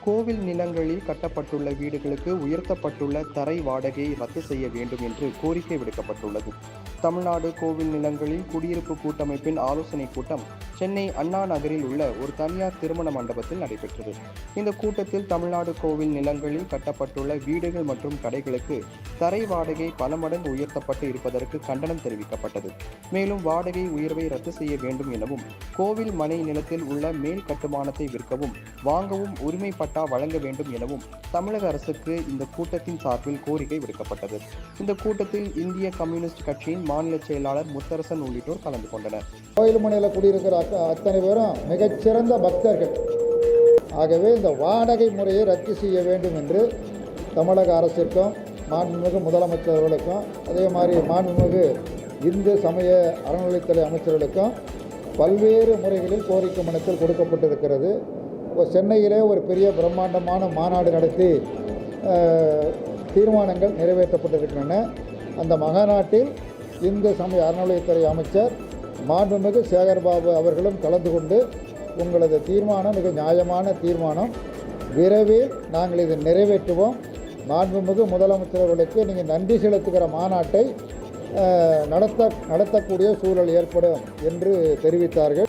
கோவில் நிலங்களில் கட்டப்பட்டுள்ள வீடுகளுக்கு உயர்த்தப்பட்டுள்ள தரை வாடகையை ரத்து செய்ய வேண்டும் என்று கோரிக்கை விடுக்கப்பட்டுள்ளது. தமிழ்நாடு கோவில் நிலங்களில் குடியிருப்பு கூட்டமைப்பின் ஆலோசனைக் கூட்டம் சென்னை அண்ணா நகரில் உள்ள ஒரு தனியார் திருமண மண்டபத்தில் நடைபெற்றது. இந்த கூட்டத்தில் தமிழ்நாடு கோவில் நிலங்களில் கட்டப்பட்டுள்ள வீடுகள் மற்றும் கடைகளுக்கு தரை வாடகை பல மடங்கு உயர்த்தப்பட்டு இருப்பதற்கு கண்டனம் தெரிவிக்கப்பட்டது. மேலும் வாடகை உயர்வை ரத்து செய்ய வேண்டும் எனவும், கோவில் மனை நிலத்தில் உள்ள மேல் கட்டுமானத்தை விற்கவும் வாங்கவும் உரிமை பட்டா வழங்க வேண்டும் எனவும் தமிழக அரசுக்கு இந்த கூட்டத்தின் சார்பில் கோரிக்கை விடுக்கப்பட்டது. இந்த கூட்டத்தில் இந்திய கம்யூனிஸ்ட் கட்சியின் மாநில செயலாளர் முத்தரசன் உள்ளிட்டோர் கலந்து கொண்டனர். கோயில் மனையில் குடியிருக்கிற அத்தனை பேரும் மிகச்சிறந்த பக்தர்கள். ஆகவே இந்த வாடகை முறையை ரத்து செய்ய வேண்டும் என்று தமிழக அரசிற்கும் மாண்புமிகு முதலமைச்சர்களுக்கும் அதே மாதிரி மாண்புமிகு இந்து சமய அறநிலையத்துறை அமைச்சர்களுக்கும் பல்வேறு முறைகளில் கோரிக்கை மனுக்கள் கொடுக்கப்பட்டிருக்கிறது. சென்னையிலே ஒரு பெரிய பிரம்மாண்டமான மாநாடு நடத்தி தீர்மானங்கள் நிறைவேற்றப்பட்டிருக்கின்றன. அந்த மகாநாட்டில் இந்து சமய அறநிலையத்துறை அமைச்சர் மாண்புமிகு சேகர்பாபு அவர்களும் கலந்து கொண்டு உங்களது தீர்மானம் மிக நியாயமான தீர்மானம், விரைவில் நாங்கள் இதை நிறைவேற்றுவோம், மாண்புமிகு முதலமைச்சர்களுக்கு நீங்கள் நன்றி செலுத்துகிற மாநாட்டை நடத்தக்கூடிய சூழல் ஏற்படும் என்று தெரிவித்தார்கள்.